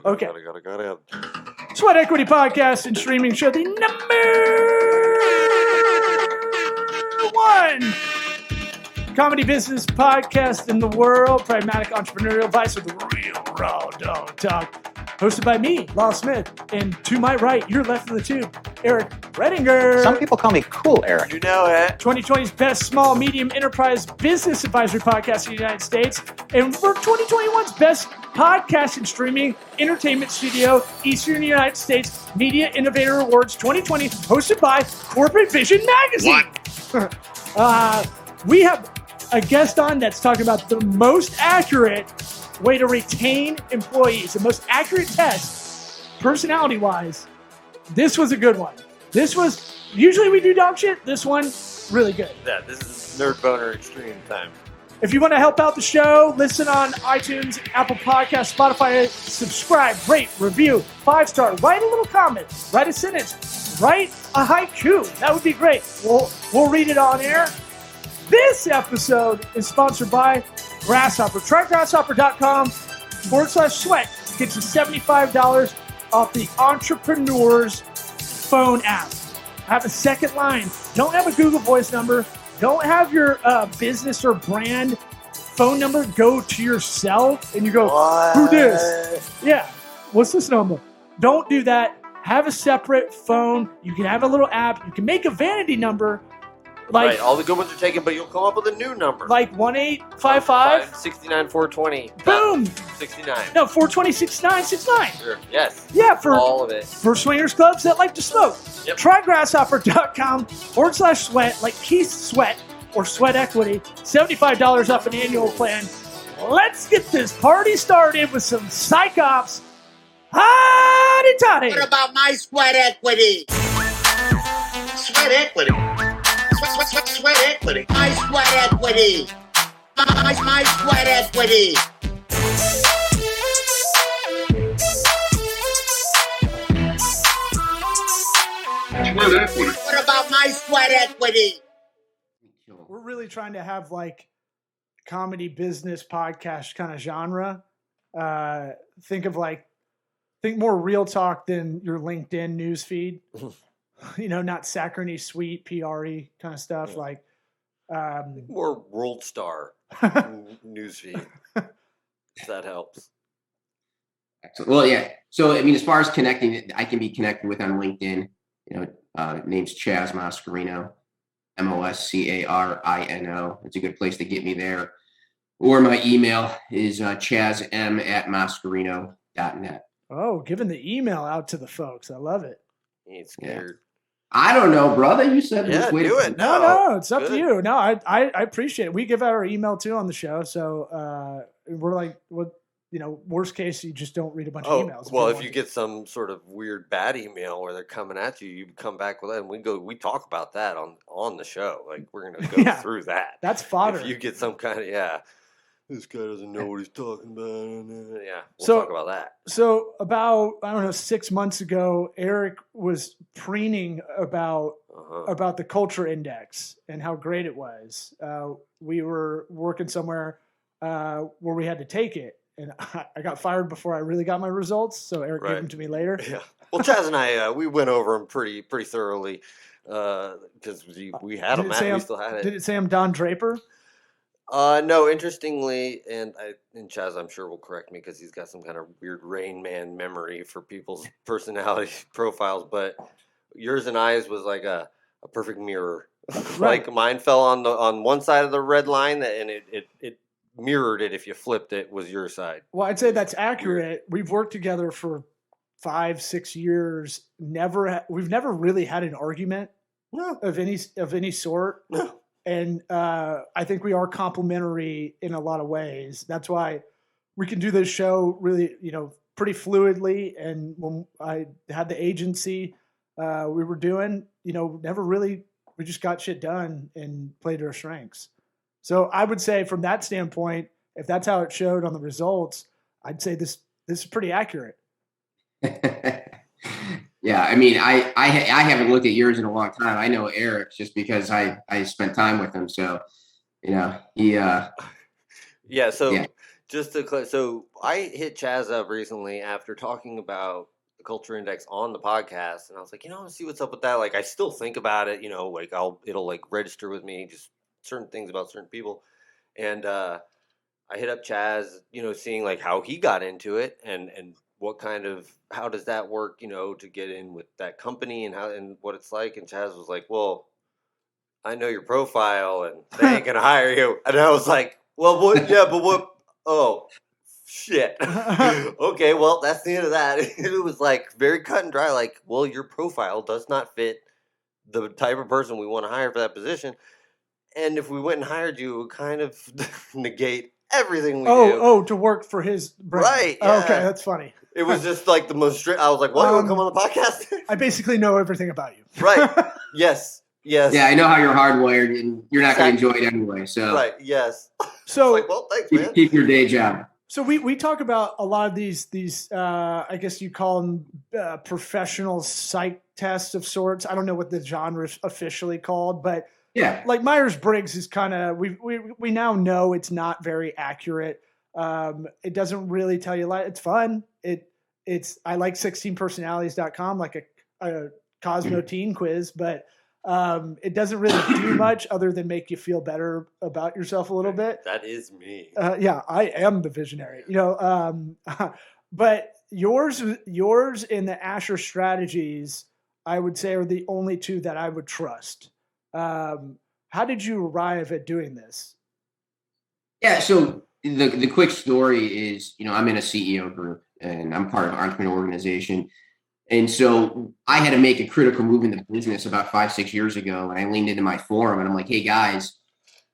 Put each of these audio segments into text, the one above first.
Okay. Sweat Equity Podcast and streaming show, the #1 comedy business podcast in the world. Pragmatic entrepreneurial advice with real raw dog talk. Hosted by me, Lyle Smith, and to my right, your left of the tube, Eric Redinger. Some people call me Cool Eric. You know it. 2020's best small, medium enterprise business advisory podcast in the United States. And for 2021's best podcast and streaming entertainment studio, Eastern United States Media Innovator Awards 2020, hosted by Corporate Vision Magazine. We have a guest on that's talking about the most accurate way to retain employees, the most accurate test, personality-wise. This was a good one. This was, usually we do dog shit. This one, really good. Yeah, this is Nerd Boner Extreme time. If you want to help out the show, listen on iTunes, Apple Podcasts, Spotify, subscribe, rate, review, 5-star, write a little comment, write a sentence, write a haiku. That would be great. We'll read it on air. This episode is sponsored by Grasshopper. Try grasshopper.com/sweat. Get you $75 off the Entrepreneur's phone app. Have a second line. Don't have a Google Voice number. Don't have your business or brand phone number go to yourself and you go, who this? Yeah. What's this number? Don't do that. Have a separate phone. You can have a little app. You can make a vanity number. Like, right, all the good ones are taken, but you'll come up with a new number. Like 1-855 69 420. Boom. 69. No, 420 6969. Sure. Yes. Yeah, for all of it. For swingers clubs that like to smoke. Yep. Try grasshopper.com/sweat, like Keith Sweat or Sweat Equity. $75 off an annual plan. Let's get this party started with some psychops. Hotty toddy. What about my sweat equity? Sweat equity. Sweat equity. My sweat equity. My sweat equity. Sweat equity. What about my sweat equity? We're really trying to have like comedy business podcast kind of genre. Think more real talk than your LinkedIn news feed. Not saccharine sweet PRE kind of stuff. Yeah. Like More World Star newsfeed. If that helps. Excellent. Well, yeah. So, I mean, as far as connecting, I can be connected with on LinkedIn. Name's Chaz Mascarino, MOSCARINO. It's a good place to get me there. Or my email is chazm@mascarino.net. Oh, giving the email out to the folks. I love it. He ain't scared. I don't know, brother. You said Yeah, way do to it. No, it's up to Good. you. No, I appreciate it. We give out our email too on the show. So we're like, worst case, you just don't read a bunch of emails. Well, if you get some sort of weird bad email where they're coming at you, you come back with that, and we talk about that on the show. Like, we're gonna go through that. That's fodder. If you get some kind of this guy doesn't know what he's talking about. Yeah, we'll So- talk about that. So about, 6 months ago, Eric was preening about the culture index and how great it was. We were working somewhere where we had to take it, and I got fired before I really got my results. So Eric gave them to me later. Yeah. Well, Chaz and I, we went over them pretty thoroughly because we had them. We still had it. Did it say I'm Don Draper? No, interestingly, and Chaz, I'm sure will correct me because he's got some kind of weird Rain Man memory for people's personality profiles, but yours and I's was like a perfect mirror. Right. Like mine fell on one side of the red line, and it mirrored it. If you flipped it, was your side. Well, I'd say that's accurate. We've worked together for 5-6 years. We've never really had an argument of any sort. No. And I think we are complementary in a lot of ways. That's why we can do this show really, pretty fluidly. And when I had the agency we were doing, never really, we just got shit done and played to our strengths. So I would say from that standpoint, if that's how it showed on the results, I'd say this is pretty accurate. Yeah, I mean, I haven't looked at yours in a long time. I know Eric just because I spent time with him. So, he. Yeah. So Just to so I hit Chaz up recently after talking about the Culture Index on the podcast, and I was like, I want to see what's up with that. Like, I still think about it, like it'll like register with me just certain things about certain people, and I hit up Chaz, seeing like how he got into it and what how does that work, to get in with that company and what it's like. And Chaz was like, well, I know your profile and they ain't gonna hire you. And I was like, well, what? Yeah, but what? Oh, shit. Okay, well, that's the end of that. It was like very cut and dry. Like, well, your profile does not fit the type of person we want to hire for that position. And if we went and hired you, it would kind of negate everything we do. Oh, to work for his brand. Right. Yeah. Okay, that's funny. It was just like the most strict. I was like, well, you want to come on the podcast? I basically know everything about you. Right. Yes. Yes. Yeah, I know how you're hardwired, and you're not going to enjoy it anyway. So, right. Yes. So, like, well, thanks, man. Keep your day job. So we talk about a lot of these I guess you call them professional psych tests of sorts. I don't know what the genre is officially called, but yeah, like Myers-Briggs is kind of we now know it's not very accurate. It doesn't really tell you a lot. It's fun. It's I like 16personalities.com, like a Cosmo teen quiz, but it doesn't really do much other than make you feel better about yourself a little bit. That is me. Yeah, I am the visionary, but yours and the Asher strategies, I would say, are the only two that I would trust. How did you arrive at doing this? Yeah. So the quick story is, I'm in a CEO group and I'm part of an entrepreneur organization. And so I had to make a critical move in the business about 5-6 years ago. And I leaned into my forum and I'm like, hey guys,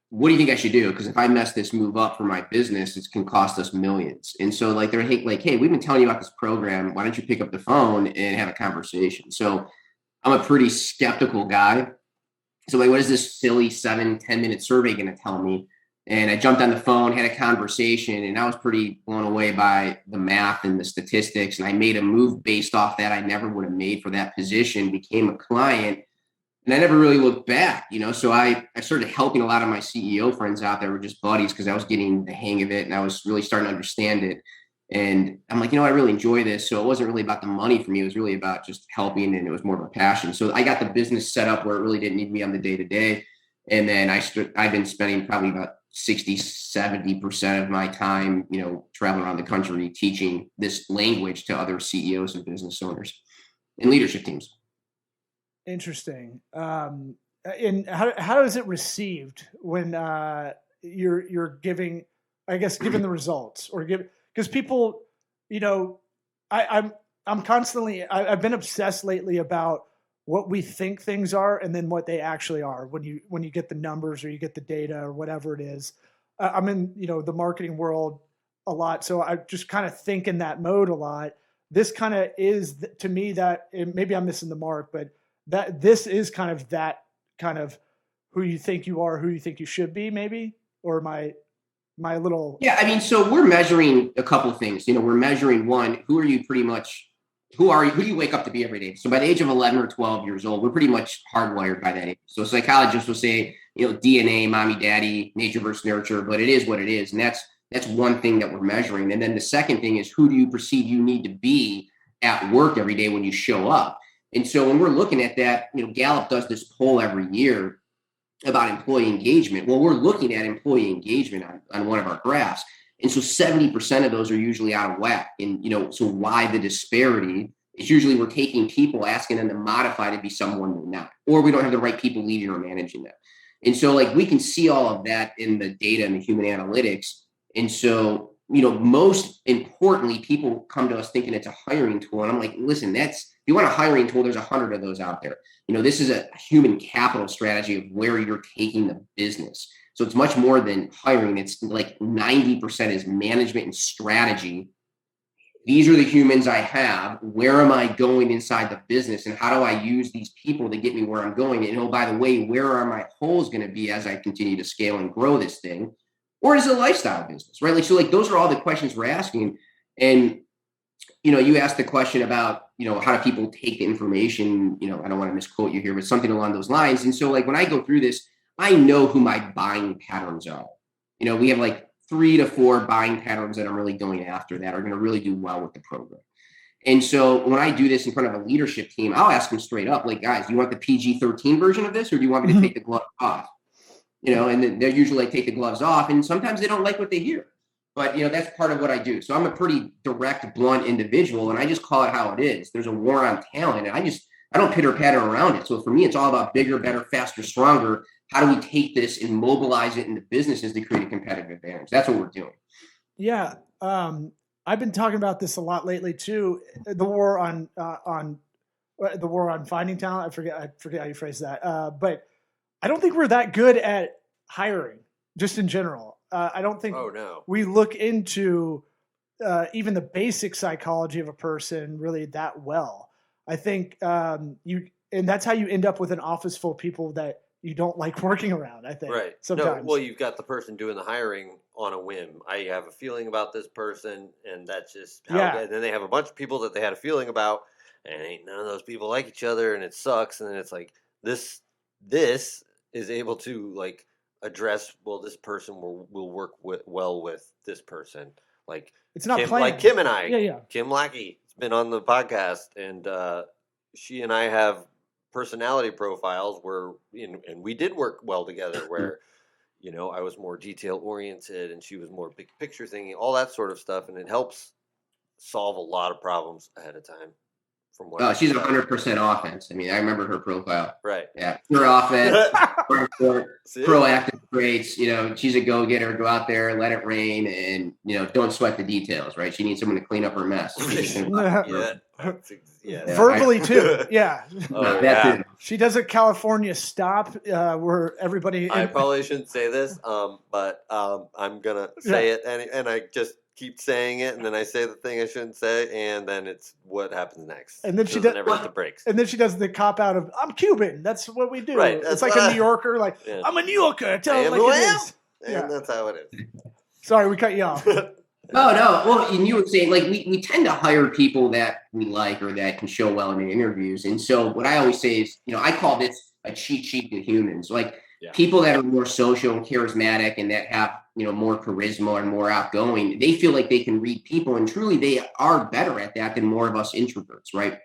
what do you think I should do? Because if I mess this move up for my business, it can cost us millions. And so they're like, hey, we've been telling you about this program. Why don't you pick up the phone and have a conversation? So I'm a pretty skeptical guy. So what is this silly 7-10 minute survey going to tell me? And I jumped on the phone, had a conversation, and I was pretty blown away by the math and the statistics. And I made a move based off that I never would have made for that position, became a client, and I never really looked back, So I started helping a lot of my CEO friends out that were just buddies because I was getting the hang of it and I was really starting to understand it. And I'm like, I really enjoy this. So it wasn't really about the money for me. It was really about just helping, and it was more of a passion. So I got the business set up where it really didn't need me on the day-to-day. And then I've been spending probably about 60-70% of my time, traveling around the country teaching this language to other CEOs and business owners and leadership teams. Interesting. And how is it received when you're giving, I guess, given the results because people, I'm constantly, I've been obsessed lately about what we think things are and then what they actually are when you get the numbers or you get the data or whatever it is. I'm in, the marketing world a lot. So I just kind of think in that mode a lot. This kind of is to me that maybe I'm missing the mark, but that this is kind of that kind of who you think you are, who you think you should be maybe, or my little. Yeah. So we're measuring a couple of things, we're measuring one, who are you who do you wake up to be every day? So by the age of 11 or 12 years old, we're pretty much hardwired by that age. So psychologists will say, DNA, mommy, daddy, nature versus nurture, but it is what it is. And that's one thing that we're measuring. And then the second thing is, who do you perceive you need to be at work every day when you show up? And so when we're looking at that, Gallup does this poll every year about employee engagement. Well, we're looking at employee engagement on one of our graphs. And so 70% of those are usually out of whack. And, so why the disparity? It's usually we're taking people, asking them to modify to be someone they're not, or we don't have the right people leading or managing them. And so we can see all of that in the data and the human analytics. And so, most importantly, people come to us thinking it's a hiring tool. And I'm like, listen, if you want a hiring tool, there's 100 of those out there. This is a human capital strategy of where you're taking the business. So it's much more than hiring. It's like 90% is management and strategy. These are the humans I have. Where am I going inside the business? And how do I use these people to get me where I'm going? And by the way, where are my holes going to be as I continue to scale and grow this thing? Or is it a lifestyle business, right? Those are all the questions we're asking. And, you asked the question about, how do people take the information? I don't want to misquote you here, but something along those lines. And so when I go through this, I know who my buying patterns are. We have 3 to 4 buying patterns that I'm really going after that are going to really do well with the program. And so when I do this in front of a leadership team, I'll ask them straight up, like, guys, do you want the PG-13 version of this, or do you want me to take the gloves off? And then they're usually like, take the gloves off. And sometimes they don't like what they hear. But, that's part of what I do. So I'm a pretty direct, blunt individual, and I just call it how it is. There's a war on talent, and I don't pitter patter around it. So for me, it's all about bigger, better, faster, stronger. How do we take this and mobilize it into businesses to create a competitive advantage? That's what we're doing. Yeah. I've been talking about this a lot lately too. The war on finding talent. I forget how you phrase that. But I don't think we're that good at hiring, just in general. I don't think we look into even the basic psychology of a person really that well. I think and that's how you end up with an office full of people that you don't like working around, I think. Right. Sometimes. No, well, you've got the person doing the hiring on a whim. I have a feeling about this person, and that's just how it is. And then they have a bunch of people that they had a feeling about, and ain't none of those people like each other, and it sucks. And then it's like this is able to like address, well, this person will work well with this person. Like it's not Kim, planned. Like Kim and I. Yeah. Kim Lackey has been on the podcast, and she and I have personality profiles where, and we did work well together where, I was more detail oriented and she was more big picture thinking, all that sort of stuff. And it helps solve a lot of problems ahead of time. From what She's 100% offense. I mean, I remember her profile. Right. Yeah. Pure offense, proactive traits. She's a go-getter. Go out there, let it rain, and, don't sweat the details, right? She needs someone to clean up her mess. Verbally too. Yeah. Too. She does a California stop where everybody. I probably shouldn't say this, but I'm gonna say it, and I just keep saying it, and then I say the thing I shouldn't say, and then it's what happens next. And then she does never hit the brakes. And then she does the cop out of "I'm Cuban." That's what we do. Right. It's like a New Yorker, like I'm a New Yorker. Tell it like it is. And that's how it is. Sorry, we cut you off. Oh, no. Well, and you were saying, like, we tend to hire people that we like or that can show well in the interviews. And so what I always say is, I call this a cheat sheet to humans. Like, people that are more social and charismatic and that have, more charisma and more outgoing, they feel like they can read people. And truly, they are better at that than more of us introverts, right?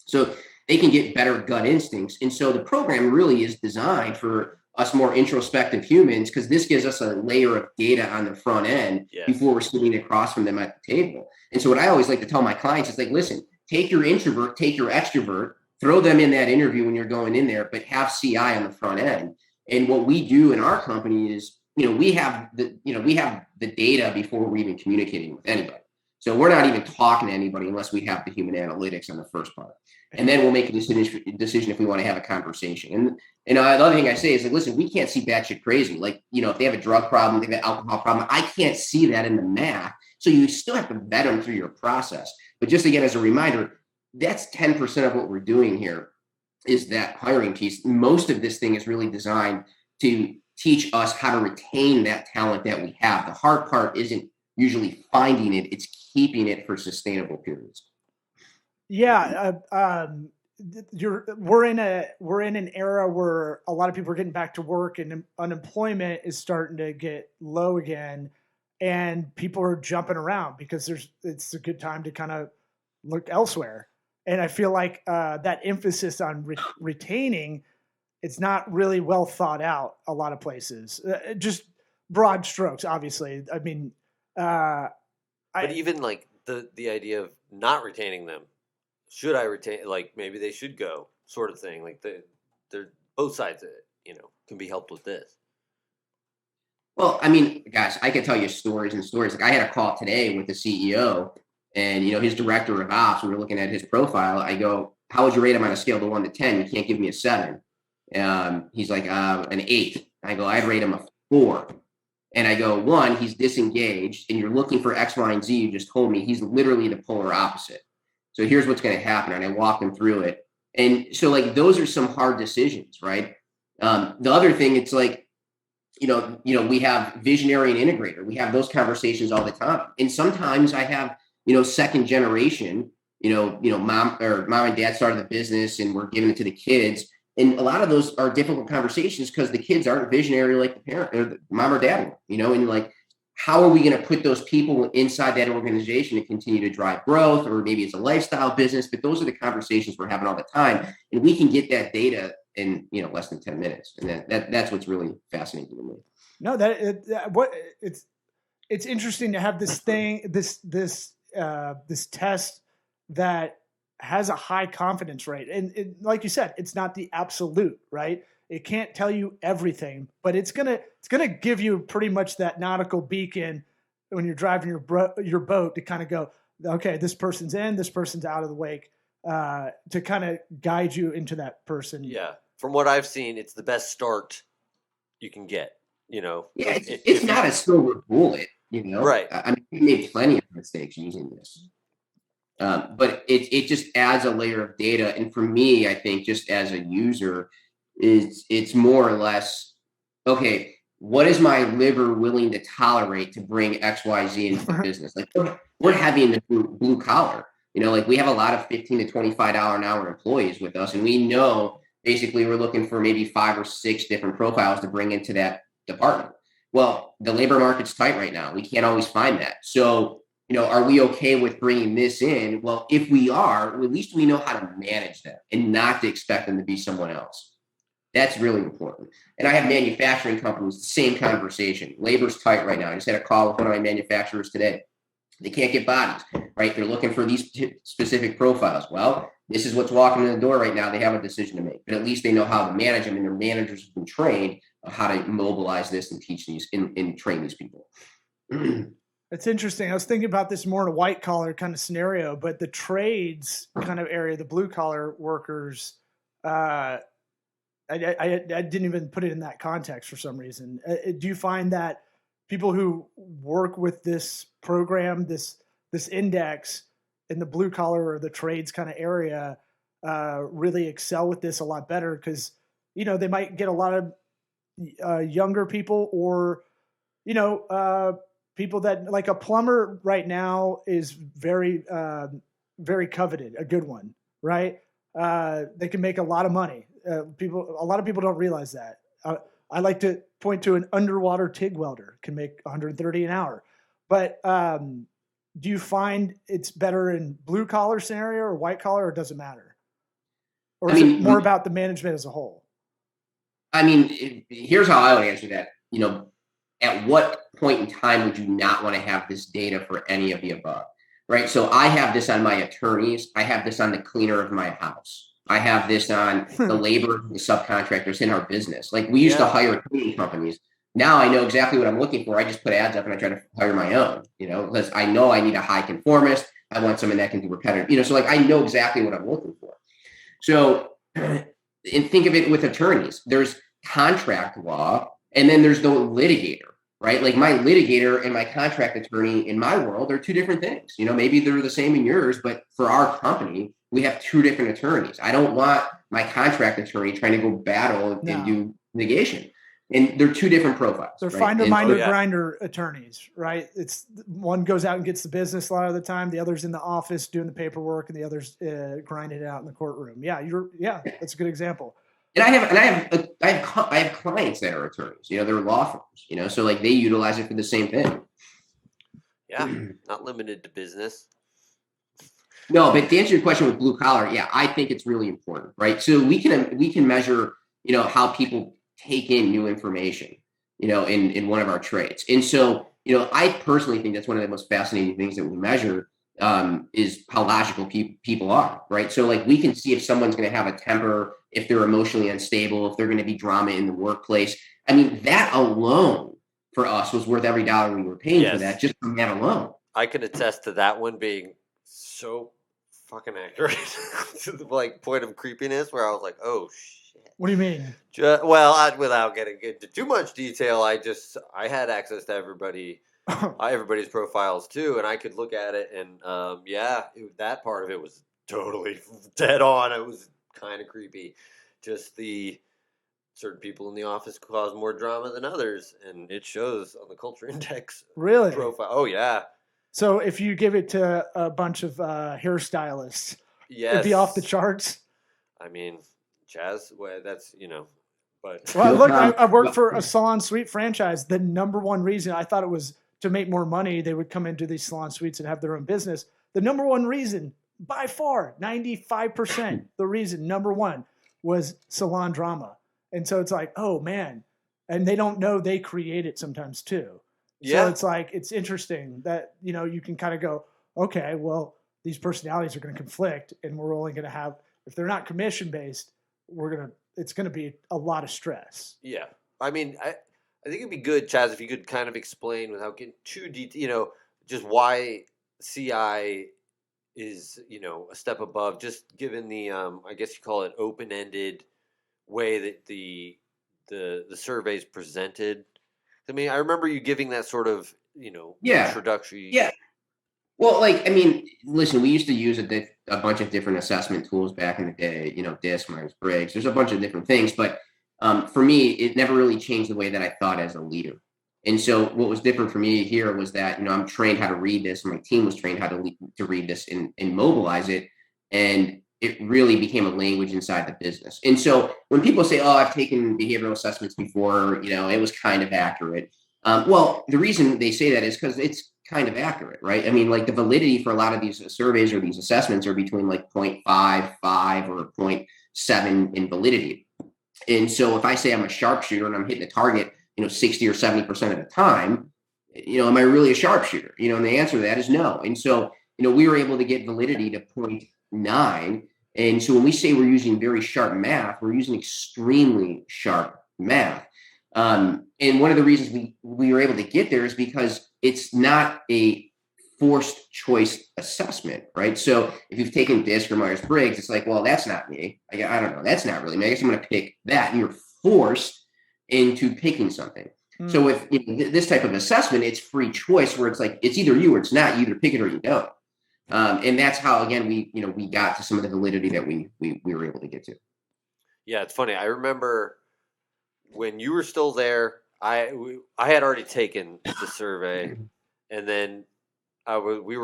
So they can get better gut instincts. And so the program really is designed for us more introspective humans, because this gives us a layer of data on the front end before we're sitting across from them at the table. And so what I always like to tell my clients is like, listen, take your introvert, take your extrovert, throw them in that interview when you're going in there, but have CI on the front end. And what we do in our company is, we have the data before we're even communicating with anybody. So we're not even talking to anybody unless we have the human analytics on the first part. And then we'll make a decision if we want to have a conversation. And the other thing I say is, like, listen, we can't see batshit crazy. Like, if they have a drug problem, they have an alcohol problem, I can't see that in the math. So you still have to vet them through your process. But just again, as a reminder, that's 10% of what we're doing here is that hiring piece. Most of this thing is really designed to teach us how to retain that talent that we have. The hard part isn't usually finding it, it's keeping it for sustainable periods. Yeah, we're in an era where a lot of people are getting back to work and unemployment is starting to get low again, and people are jumping around because it's a good time to kind of look elsewhere. And I feel like that emphasis on retaining, it's not really well thought out a lot of places. Just broad strokes, obviously. I mean, but even like the idea of not retaining them. Should I retain? Like, maybe they should go, sort of thing. Like, they're both sides of it, can be helped with this. Well, I mean, guys, I could tell you stories and stories. Like, I had a call today with the CEO and, his director of ops. We were looking at his profile. I go, how would you rate him on a scale of 1 to 10? You can't give me a 7. He's like, an 8. I go, I'd rate him a 4. And I go, 1, he's disengaged, and you're looking for X, Y, and Z. You just told me he's literally the polar opposite. So here's what's going to happen. And I walk them through it. And so, like, those are some hard decisions, right? The other thing, it's like, we have visionary and integrator. We have those conversations all the time. And sometimes I have, second generation, mom and dad started the business and we're giving it to the kids. And a lot of those are difficult conversations because the kids aren't visionary like the parent or the mom or dad, and like, how are we going to put those people inside that organization and continue to drive growth? Or maybe it's a lifestyle business, but those are the conversations we're having all the time. And we can get that data in, less than 10 minutes. And that's what's really fascinating to me. No, it's interesting to have this thing, this test that has a high confidence rate. And like you said, it's not the absolute, right? It can't tell you everything, but it's gonna give you pretty much that nautical beacon when you're driving your boat to kind of go, okay, this person's in, this person's out of the wake, to kind of guide you into that person. Yeah, from what I've seen, it's the best start you can get. Yeah, it's not a silver bullet. Right. I mean, we made plenty of mistakes using this, but it just adds a layer of data. And for me, I think just as a user, it's more or less, okay, what is my liver willing to tolerate to bring XYZ into the business? Like we're heavy in the blue collar, like we have a lot of $15 to $25 an hour employees with us. And we know basically we're looking for maybe 5 or 6 different profiles to bring into that department. Well, the labor market's tight right now. We can't always find that. So, are we okay with bringing this in? Well, if we are, at least we know how to manage them and not to expect them to be someone else. That's really important. And I have manufacturing companies, the same conversation. Labor's tight right now. I just had a call with one of my manufacturers today. They can't get bodies, right? They're looking for these specific profiles. Well, this is what's walking in the door right now. They have a decision to make, but at least they know how to manage them, and their managers have been trained on how to mobilize this and teach these and train these people. It's interesting. I was thinking about this more in a white collar kind of scenario, but the trades kind of area, the blue collar workers, I didn't even put it in that context for some reason. Do you find that people who work with this program, this index in the blue collar or the trades kind of area, really excel with this a lot better? Because, they might get a lot of younger people or, people that, like a plumber right now is very, very coveted, a good one, right? They can make a lot of money. A lot of people don't realize that. I like to point to an underwater TIG welder can make $130 an hour. But do you find it's better in blue collar scenario or white collar, or does it matter? Or is it more about the management as a whole? I mean, here's how I would answer that. At what point in time would you not want to have this data for any of the above, right? So I have this on my attorneys. I have this on the cleaner of my house. I have this on the labor, the subcontractors in our business. Like we used to hire cleaning companies. Now I know exactly what I'm looking for. I just put ads up and I try to hire my own, because I know I need a high conformist. I want someone that can do repetitive, so like I know exactly what I'm looking for. So, and think of it with attorneys. There's contract law, and then there's the litigator, right? Like my litigator and my contract attorney in my world are 2 different things. Maybe they're the same in yours, but for our company, we have 2 different attorneys. I don't want my contract attorney trying to go battle and do litigation. And they're 2 different profiles. They're grinder attorneys, right? It's one goes out and gets the business a lot of the time. The other's in the office doing the paperwork, and the other's grinding it out in the courtroom. Yeah, that's a good example. And I have clients that are attorneys. They're law firms. So like they utilize it for the same thing. Yeah, not limited to business. No, but to answer your question with blue collar, yeah, I think it's really important, right? So we can measure, how people take in new information, in one of our trades. And so, I personally think that's one of the most fascinating things that we measure, is how logical people are, right? So like we can see if someone's going to have a temper, if they're emotionally unstable, if they're going to be drama in the workplace. I mean, that alone for us was worth every dollar we were paying for that, just from that alone. I can attest to that one being so fucking accurate to the point of creepiness where I was like, oh shit. What do you mean? Without getting into too much detail, I had access to everybody's profiles too, and I could look at it, and that part of it was totally dead on. It was kind of creepy. Just the certain people in the office cause more drama than others, and it shows on the culture index really profile. Oh yeah. So if you give it to a bunch of hairstylists, it'd be off the charts. I mean, Chaz, that's, but. Well, look, I worked for a Salon Suite franchise. The number one reason I thought it was to make more money, they would come into these salon suites and have their own business. The number one reason, by far, 95%, the reason, number one, was salon drama. And so it's like, oh man. And they don't know they create it sometimes too. Yeah. So it's like, it's interesting that, you can kind of go, okay, well, these personalities are going to conflict and we're only going to have, if they're not commission based, it's going to be a lot of stress. Yeah. I mean, I think it'd be good, Chaz, if you could kind of explain without getting too detailed, just why CI is, a step above, just given the, I guess you call it open-ended way that the survey is presented. I mean, I remember you giving that sort of, introductory. Yeah. Well, listen, we used to use a bunch of different assessment tools back in the day, DISC, Myers-Briggs. There's a bunch of different things, but for me, it never really changed the way that I thought as a leader. And so what was different for me here was that, I'm trained how to read this. My team was trained how to read this and mobilize it. And it really became a language inside the business. And so when people say, oh, I've taken behavioral assessments before, it was kind of accurate. Well, the reason they say that is because it's kind of accurate, right? I mean, the validity for a lot of these surveys or these assessments are between 0.55 or 0.7 in validity. And so if I say I'm a sharpshooter and I'm hitting a target, 60 or 70% of the time, am I really a sharpshooter? And the answer to that is no. And so, we were able to get validity to 0.9. And so when we say we're using very sharp math, we're using extremely sharp math. And one of the reasons we were able to get there is because it's not a forced choice assessment, right? So if you've taken DISC or Myers-Briggs, it's like, well, that's not me. I don't know. That's not really me. I guess I'm going to pick that. And you're forced into picking something. So with this type of assessment, it's free choice where it's like, it's either you or it's not. You either pick it or you don't. And that's how, again, we got to some of the validity that we were able to get to. Yeah, it's funny. I remember when you were still there, I had already taken the survey, and then I think we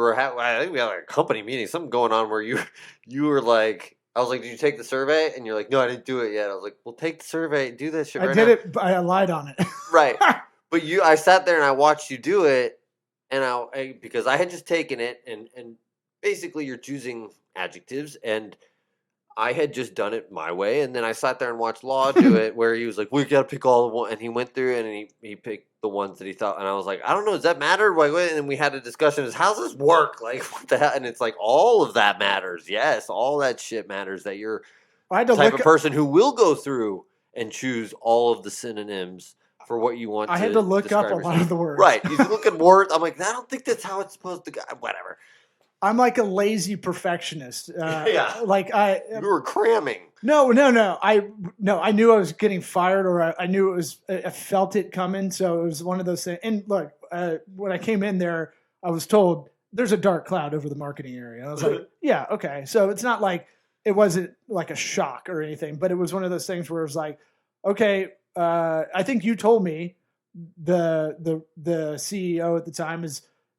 had a company meeting, something going on where you were like, I was like, did you take the survey? And you're like, no, I didn't do it yet. I was like, well, take the survey, do this shit. I did it, but I lied on it. Right. But I sat there and I watched you do it, and because I had just taken it, and basically you're choosing adjectives, and I had just done it my way, and then I sat there and watched Law do it, where he was like, "We got to pick all the one," and he went through it and he picked the ones that he thought, and I was like, "I don't know, does that matter?" And then we had a discussion: how's this work? Like, what the hell? And it's like, all of that matters. Yes, all that shit matters. That you're the type of person who will go through and choose all of the synonyms for what you want. I had to look up a lot of the words. Right, he's looking words. I'm like, I don't think that's how it's supposed to go. Whatever. I'm like a lazy perfectionist. Yeah. You were cramming. No. I knew I was getting fired, or I knew I felt it coming. So it was one of those things. And look, when I came in there, I was told there's a dark cloud over the marketing area. And I was like, yeah, okay. So it's not like, it wasn't like a shock or anything, but it was one of those things where it was like, okay, I think you told me the CEO at the time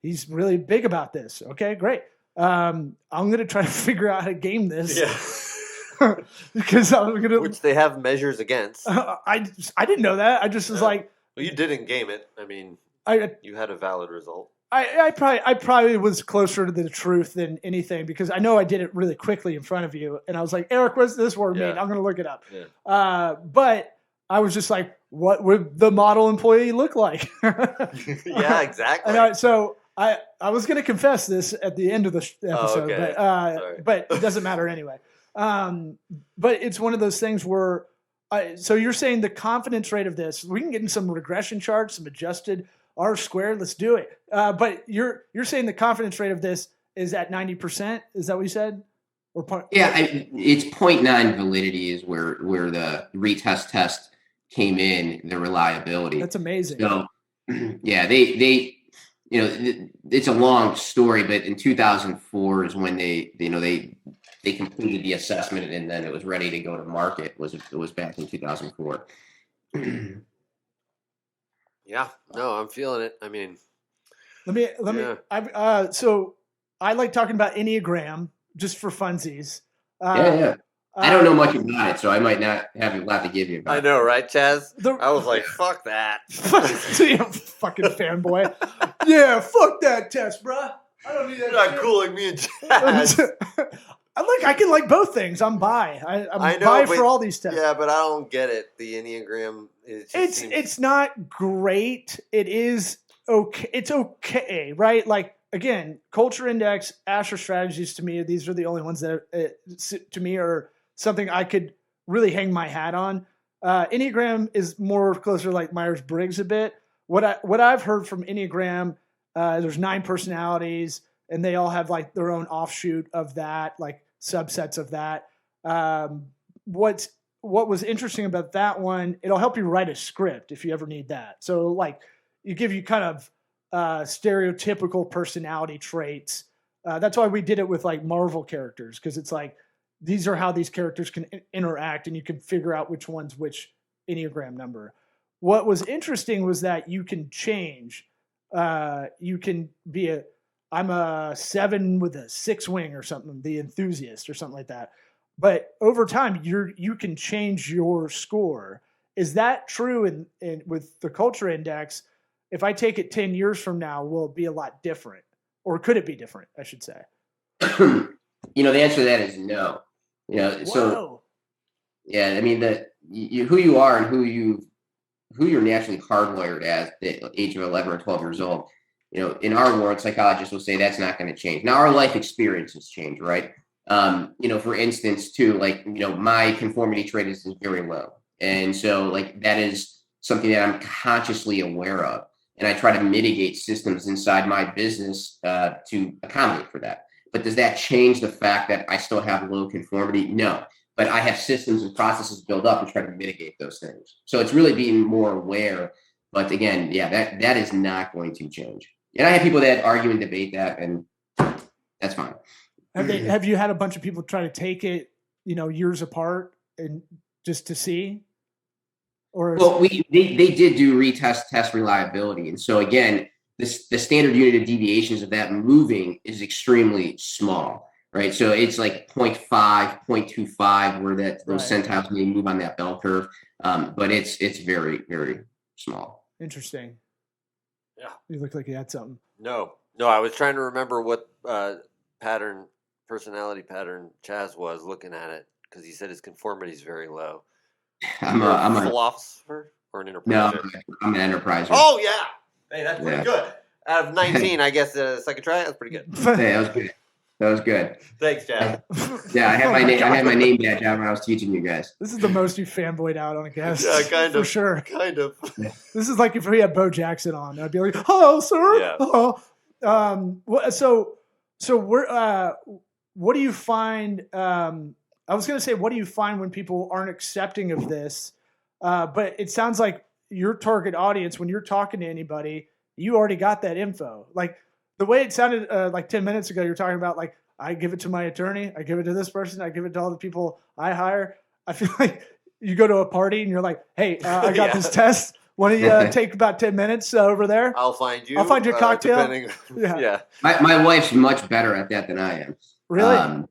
he's really big about this. Okay, great. I'm going to try to figure out how to game this. Yeah. Because I'm going to... Which they have measures against. I didn't know that. I just was like... Well, you didn't game it. I mean, you had a valid result. I probably was closer to the truth than anything, because I know I did it really quickly in front of you. And I was like, Eric, what's this word mean? I'm going to look it up. Yeah. But I was just like, what would the model employee look like? Yeah, exactly. And so... I was going to confess this at the end of the episode, but it doesn't matter anyway. But it's one of those things where, so you're saying the confidence rate of this, we can get in some regression charts, some adjusted R squared, let's do it. But you're saying the confidence rate of this is at 90%. Is that what you said? It's 0.9 validity is where the retest test came in, the reliability. That's amazing. So yeah, they it's a long story, but in 2004 is when they completed the assessment, and then it was ready to go to market. It was back in 2004. Yeah, no, I'm feeling it. I mean, let me. So I like talking about Enneagram just for funsies. I don't know much about it, so I might not have a lot to give you about I know, right, Chaz? The- I was like, fuck that. Yeah, fucking fanboy. Yeah, fuck that test, bruh. I don't need that. You're not shit. cooling me and Chaz. Look, I can like both things. I'm bi. I'm I know, bi but- for all these tests. Yeah, but I don't get it. The Enneagram. It's not great. It is okay. It's okay, right? Like again, Culture Index, Asher Strategies. To me, these are the only ones that to me are something I could really hang my hat on. Enneagram is more closer like Myers-Briggs a bit. What I've heard from Enneagram, there's 9 personalities, and they all have like their own offshoot of that, like subsets of that. What was interesting about that one, it'll help you write a script if you ever need that. So like you give you kind of stereotypical personality traits. That's why we did it with like Marvel characters, because it's like these are how these characters can interact, and you can figure out which one's which Enneagram number. What was interesting was that you can change. You can be I'm a 7 with a 6 wing or something, the enthusiast or something like that. But over time, you can change your score. Is that true in with the Culture Index? If I take it 10 years from now, will it be a lot different? Or could it be different, I should say? The answer to that is no. So Whoa. yeah, I mean who you are and who you're naturally hardwired as at the age of 11 or 12 years old. In our world, psychologists will say that's not going to change. Now, our life experiences change, right? For instance, too, like, my conformity trait is very low. And so, like, that is something that I'm consciously aware of. And I try to mitigate systems inside my business to accommodate for that. But does that change the fact that I still have low conformity? No. But I have systems and processes built up and try to mitigate those things. So it's really being more aware. But again, yeah, that is not going to change. And I have people that argue and debate that, and that's fine. Have you had a bunch of people try to take it, years apart and just to see? Or well, they did do test reliability, and so again, the standard unit of deviations of that moving is extremely small, right? So it's like 0.5, 0.25, where those centiles may move on that bell curve, but it's very, very small. Interesting. Yeah, you look like you had something. No, I was trying to remember what personality pattern Chaz was looking at it, because he said his conformity is very low. I'm a philosopher or an enterpriser? No, I'm an enterpriser. Oh yeah, hey, that's pretty good. Out of 19, I guess the second try, that's pretty good. Hey, that was good. Thanks, Chaz. Yeah, I had my name. I had my name badge out when I was teaching you guys. This is the most you fanboyed out on a guest. Yeah, kind of. For sure. Kind of. This is like if we had Bo Jackson on. I'd be like, "Hello, sir." Yeah. Hello. So we're. What do you find? I was going to say, what do you find when people aren't accepting of this? But it sounds like your target audience, when you're talking to anybody, you already got that info. Like the way it sounded like 10 minutes ago, you're talking about like, I give it to my attorney, I give it to this person, I give it to all the people I hire. I feel like you go to a party and you're like, hey, I got this test. Why don't you take about 10 minutes over there? I'll find you a cocktail. Yeah. My wife's much better at that than I am. Really?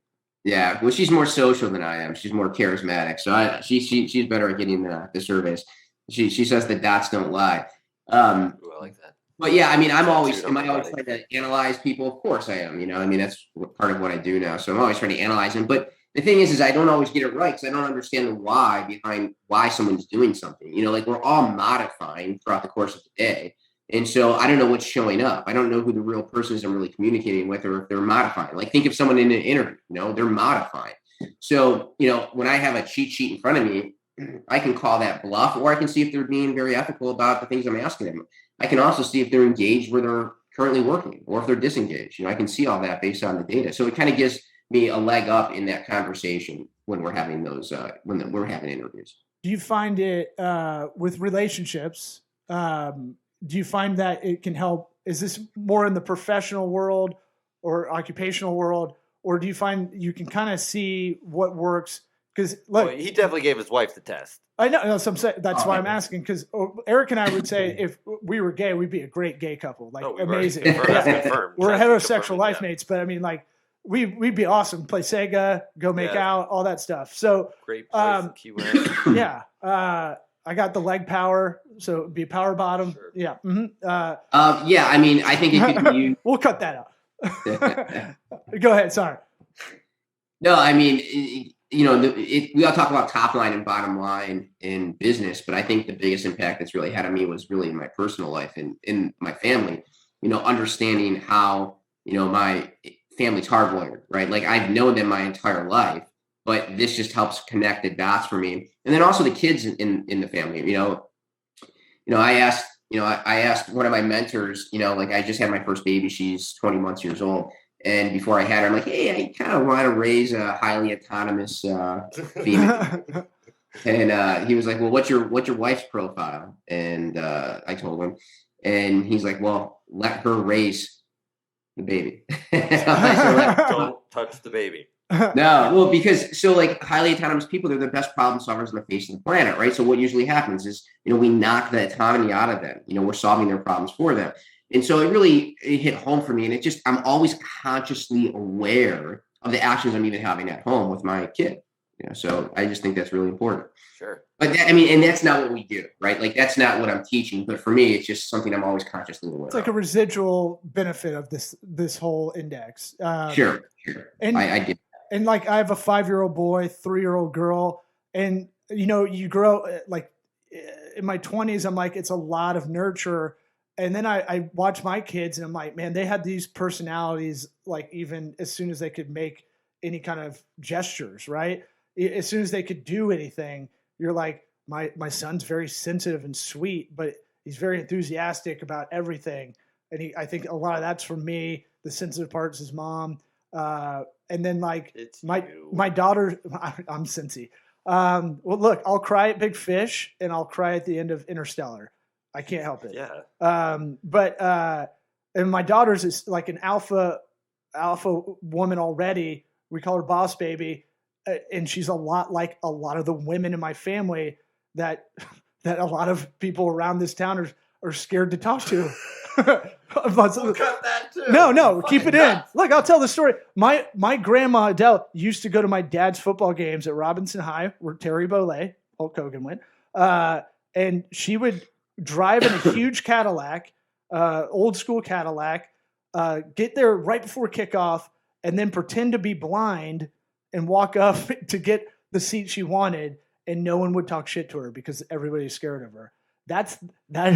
Yeah. Well, she's more social than I am. She's more charismatic. So she's better at getting the surveys. She says the dots don't lie. Ooh, I like that. But yeah, I mean, am I always trying to analyze people? Of course I am. I mean, that's part of what I do now. So I'm always trying to analyze them. But the thing is I don't always get it right, because I don't understand the why behind why someone's doing something. Like we're all modifying throughout the course of the day. And so I don't know what's showing up. I don't know who the real person is I'm really communicating with, or if they're modifying. Like think of someone in an interview, they're modifying. So, when I have a cheat sheet in front of me, I can call that bluff, or I can see if they're being very ethical about the things I'm asking them. I can also see if they're engaged where they're currently working, or if they're disengaged. I can see all that based on the data. So it kind of gives me a leg up in that conversation when we're having those, we're having interviews. Do you find it with relationships? Do you find that it can help? Is this more in the professional world or occupational world, or do you find you can kind of see what works? Because look, he definitely gave his wife the test. I know. So that's why I'm asking, because Eric and I would say if we were gay, we'd be a great gay couple. Like amazing. Confirmed. We're heterosexual life mates, but I mean, like we'd be awesome. Play Sega, go make Yeah. out, all that stuff. So Great place in Key West. yeah, I got the leg power, so it'd be power bottom. Sure. Yeah. Yeah, I mean, I think it could be used. We'll cut that out. Go ahead. Sorry. No, I mean, we all talk about top line and bottom line in business, but I think the biggest impact that's really had on me was really in my personal life and in my family, understanding how, my family's hardwired, right? Like I've known them my entire life, but this just helps connect the dots for me. And then also the kids in the family, I asked one of my mentors, like I just had my first baby, she's 20 months years old. And before I had her, I'm like, hey, I kind of want to raise a highly autonomous female. And he was like, well, what's your wife's profile? And I told him, and he's like, well, let her raise the baby. Don't touch the baby. No, well, because so like highly autonomous people, they're the best problem solvers on the face of the planet, right? So what usually happens is, we knock the autonomy out of them. We're solving their problems for them. And so it hit home for me. And I'm always consciously aware of the actions I'm even having at home with my kid. So I just think that's really important. Sure. But and that's not what we do, right? Like that's not what I'm teaching. But for me, it's just something I'm always consciously aware of. It's like a residual benefit of this whole index. Sure. And I did. And like I have a 5-year-old boy, 3-year-old girl, and you grow like in my 20s. I'm like, it's a lot of nurture. And then I watch my kids and I'm like, man, they had these personalities, like even as soon as they could make any kind of gestures, right? As soon as they could do anything, you're like, my son's very sensitive and sweet, but he's very enthusiastic about everything. And I think a lot of that's from me. The sensitive part's his mom. And then like It's my daughter, I'm Cincy. Well, look, I'll cry at Big Fish and I'll cry at the end of Interstellar. I can't help it. Yeah. And my daughter's is like an alpha woman already. We call her Boss Baby, and she's a lot like a lot of the women in my family that a lot of people around this town are scared to talk to. We'll cut that too. No, keep it in. nuts. Look, I'll tell the story. My grandma Adele used to go to my dad's football games at Robinson High, where Terry Bollea, Hulk Hogan went, and she would drive in a huge Cadillac, old school Cadillac, get there right before kickoff, and then pretend to be blind and walk up to get the seat she wanted, and no one would talk shit to her because everybody's scared of her. That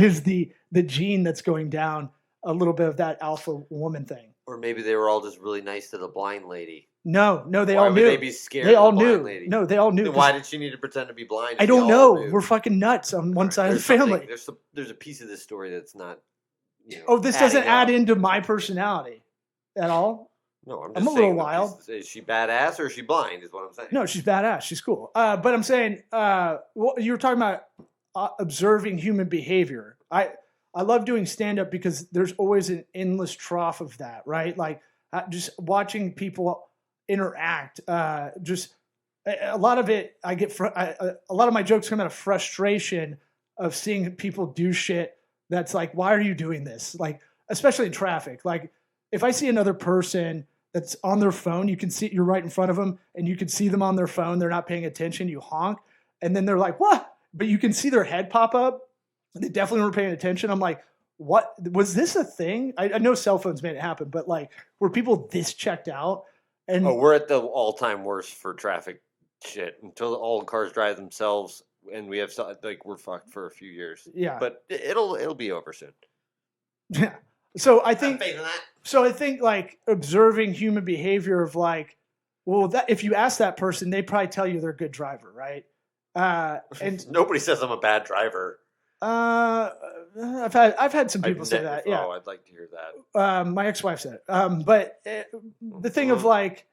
is the gene that's going down, a little bit of that alpha woman thing. Or maybe they were all just really nice to the blind lady. No, they Why all would knew. they be scared They of all the blind knew. lady? No, they all knew. Then why did she need to pretend to be blind? I if don't they all know. knew? We're fucking nuts on one side of the There's something- family. There's a piece of this story that's not. Oh, this doesn't adding add up. into my personality at all. No, I'm I'm just a little saying the wild. piece- Is she badass or is she blind? Is what I'm saying. No, she's badass. She's cool. But I'm saying, you were talking about observing human behavior. I love doing stand up because there's always an endless trough of that, right? Like just watching people interact. Just a lot of it, I get. A lot of my jokes come out of frustration of seeing people do shit that's like, why are you doing this? Like, especially in traffic. Like, if I see another person that's on their phone, you can see you're right in front of them, and you can see them on their phone. They're not paying attention. You honk, and then they're like, "What?" But you can see their head pop up. They definitely weren't paying attention. I'm like, "What was this a thing?" I know cell phones made it happen, but like, were people this checked out? And Oh, we're at the all-time worst for traffic shit until all cars drive themselves, and we have like we're fucked for a few years. yeah, But it'll be over soon. yeah. So I think Faith in that. So I think like observing human behavior of like, well, that if you ask that person, they probably tell you they're a good driver, right? And Nobody says I'm a bad driver. I've had some people say that. Yeah, Oh, I'd like to hear that. my ex-wife said it. But the thing of like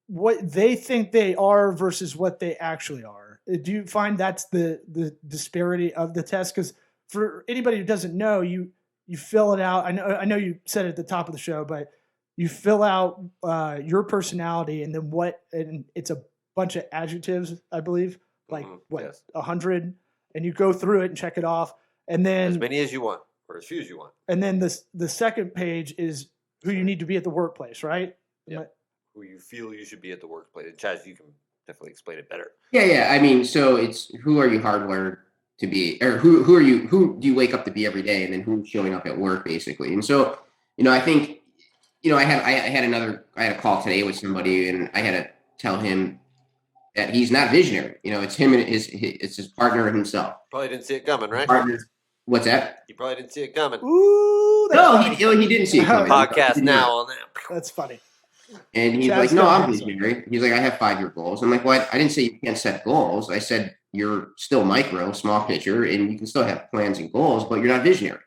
what they think they are versus what they actually are. Do you find that's the disparity of the test? Because for anybody who doesn't know, you fill it out. I know you said it at the top of the show, but you fill out your personality and then and it's a bunch of adjectives, I believe, like Yes. 100, and you go through it and check it off. And then As many as you want, or as few as you want. and then the second page is who you need to be at the workplace, right? Yeah. who you feel you should be at the workplace? And Chaz, you can definitely explain it better. Yeah. I mean, so it's who are you hardwired to be, or who do you wake up to be every day, and then who's showing up at work, basically. And so, I think, I had a call today with somebody, and I had to tell him that he's not visionary. It's him and it's his partner and himself. Probably didn't see it coming, right? Partners. What's that? You probably didn't see it coming. Ooh, No, he didn't see it coming. Podcast now on that. That's funny. And he's Chaz like, no, got I'm handsome. visionary. He's like, I have 5-year goals. I'm like, what? I didn't say you can't set goals. I said you're still micro, small picture, and you can still have plans and goals, but you're not visionary.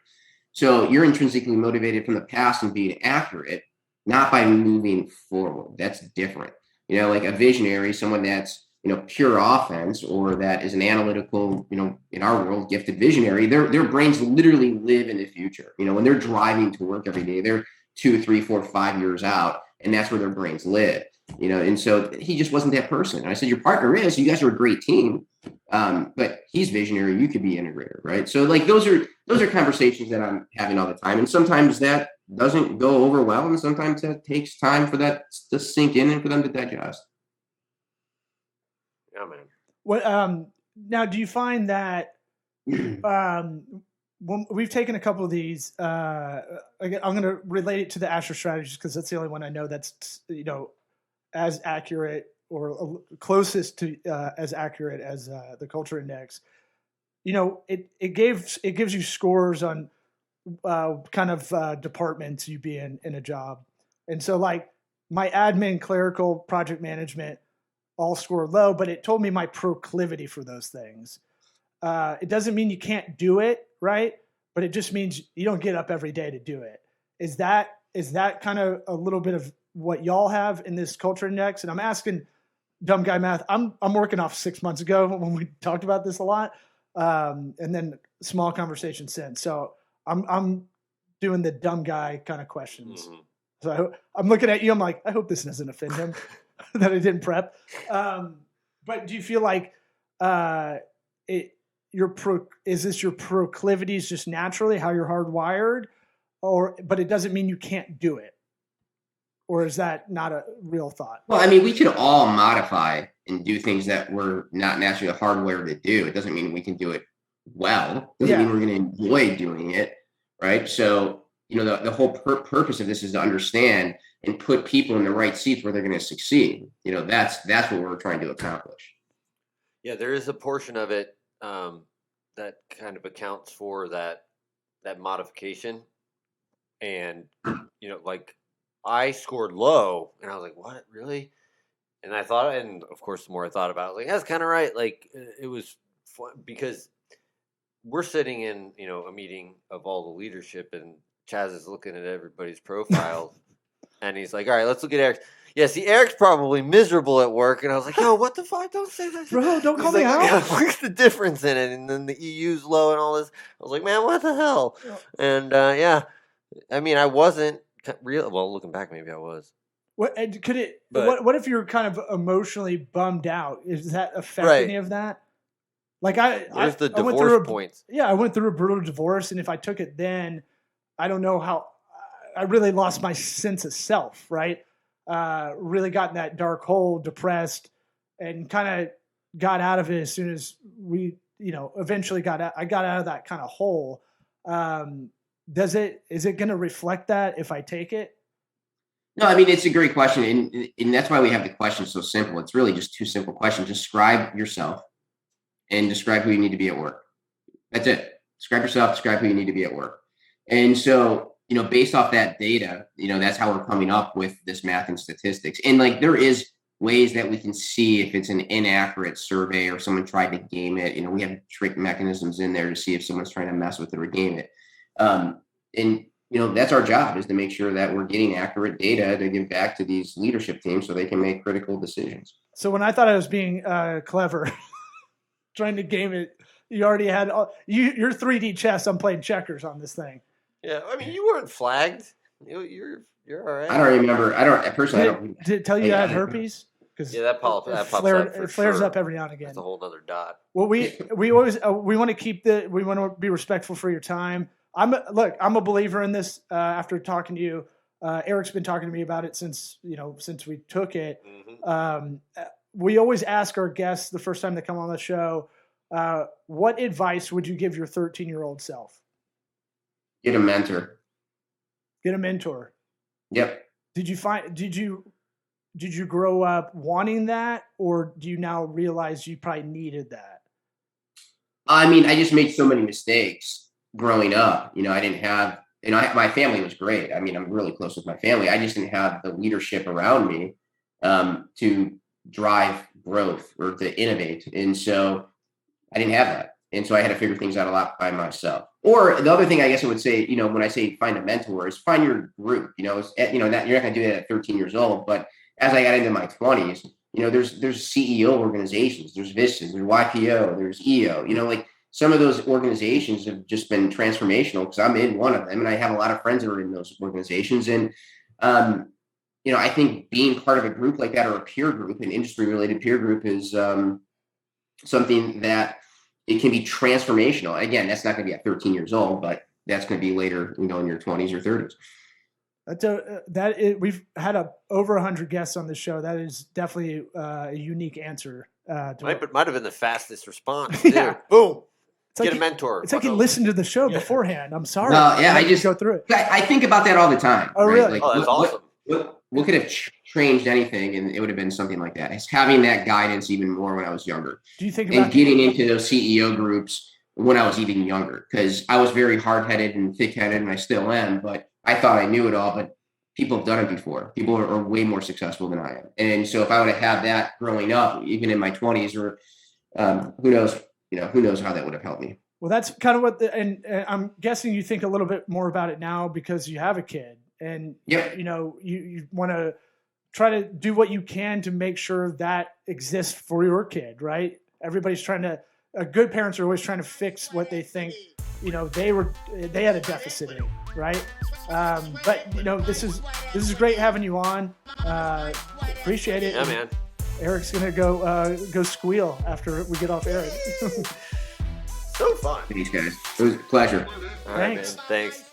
So you're intrinsically motivated from the past and being accurate, not by moving forward. That's different. Like a visionary, someone that's, pure offense, or that is an analytical, in our world, gifted visionary, their brains literally live in the future. When they're driving to work every day, they're 2, 3, 4, 5 years out, and that's where their brains live. And so he just wasn't that person. And I said, your partner is, you guys are a great team, but he's visionary. You could be integrator, right? So like those are conversations that I'm having all the time, and sometimes that doesn't go over well, and sometimes that takes time for that to sink in and for them to digest. Yeah, man. What now? Do you find that when we've taken a couple of these? I'm going to relate it to the Asher strategies because that's the only one I know that's as accurate or closest to as accurate as the Culture Index. It gives you scores on kind of departments you be in a job, and so like my admin, clerical, project management all score low, but it told me my proclivity for those things. It doesn't mean you can't do it, right? But it just means you don't get up every day to do it. Is that kind of a little bit of what y'all have in this Culture Index? And I'm asking dumb guy math. I'm working off 6 months ago when we talked about this a lot, and then small conversation since. So I'm doing the dumb guy kind of questions. Mm-hmm. So I'm looking at you. I'm like, I hope this doesn't offend him. That I didn't prep. But do you feel like is this your proclivities just naturally how you're hardwired, but it doesn't mean you can't do it? Or is that not a real thought? Well, I mean, we could all modify and do things that we're not naturally hardwired to do. It doesn't mean we can do it well. It doesn't mean we're going to enjoy doing it, right? So, the whole purpose of this is to understand and put people in the right seats where they're going to succeed. That's what we're trying to accomplish. Yeah, there is a portion of it that kind of accounts for that modification. And, like I scored low and I was like, what, really? And I thought, and of course, the more I thought about it, I was like, that's kind of right. Like it was fun because we're sitting in, a meeting of all the leadership, and Chaz is looking at everybody's profile. And he's like, all right, let's look at Eric's. Yeah, see, Eric's probably miserable at work. And I was like, yo, what the fuck? Don't say that. Bro, don't call me out. What's the difference in it? And then the EU's low and all this. I was like, man, what the hell? And I mean, I wasn't real. Well, looking back, maybe I was. What if you're kind of emotionally bummed out? Does that affect any of that? Like Where's the divorce points? Yeah, I went through a brutal divorce. And if I took it then, I don't know how. I really lost my sense of self, right? Really got in that dark hole, depressed, and kind of got out of it as soon as we, eventually got out. I got out of that kind of hole. Is it going to reflect that if I take it? No, I mean, it's a great question. And that's why we have the question so simple. It's really just 2 simple questions. Describe yourself and describe who you need to be at work. That's it. Describe yourself, describe who you need to be at work. And so, based off that data, that's how we're coming up with this math and statistics. And like, there is ways that we can see if it's an inaccurate survey or someone tried to game it. We have trick mechanisms in there to see if someone's trying to mess with it or game it. And that's our job, is to make sure that we're getting accurate data to give back to these leadership teams so they can make critical decisions. So when I thought I was being clever, trying to game it, you already had you're 3D chess. I'm playing checkers on this thing. Yeah, I mean, you weren't flagged. You're all right. I don't remember. Did it tell you I had herpes? That pops up. It flares up every now and again. It's a whole other dot. Well, we always we want to we want to be respectful for your time. I'm a believer in this. After talking to you, Eric's been talking to me about it since we took it. Mm-hmm. We always ask our guests the first time they come on the show, what advice would you give your 13-year-old self? Get a mentor. Get a mentor. Yep. Did you grow up wanting that, or do you now realize you probably needed that? I mean, I just made so many mistakes growing up. I didn't have, my family was great. I mean, I'm really close with my family. I just didn't have the leadership around me to drive growth or to innovate. And so I didn't have that. And so I had to figure things out a lot by myself. Or the other thing I guess I would say, when I say find a mentor, is find your group. That you're not going to do that at 13 years old. But as I got into my 20s, there's CEO organizations, there's Vistas, there's YPO, there's EO. Like some of those organizations have just been transformational because I'm in one of them, and I have a lot of friends that are in those organizations. And I think being part of a group like that, or a peer group, an industry-related peer group, is something that it can be transformational. Again, that's not going to be at 13 years old, but that's going to be later, in your 20s or 30s. We've had over 100 guests on this show. That is definitely a unique answer. Might have been the fastest response. Too. Yeah. Boom. It's Get a mentor. It's like you listened to the show beforehand. I'm sorry. Well, yeah, I just go through it. I think about that all the time. Oh, right? really? Like, That's awesome. What could have changed anything? And it would have been something like that. It's having that guidance even more when I was younger. Do you think and about getting into those CEO groups when I was even younger? Because I was very hard-headed and thick-headed, and I still am. But I thought I knew it all. But people have done it before. People are way more successful than I am. And so if I would have had that growing up, even in my 20s, or who knows how that would have helped me. Well, that's kind of what and I'm guessing you think a little bit more about it now because you have a kid, and Yep. you want to try to do what you can to make sure that exists for your kid, right? Everybody's good parents are always trying to fix what they think, they had a deficit in, right? But this is great having you on. Appreciate it. Yeah, man. Eric's gonna go squeal after we get off air. So fun. Thanks, guys. It was a pleasure. All right, Thanks. man. Thanks.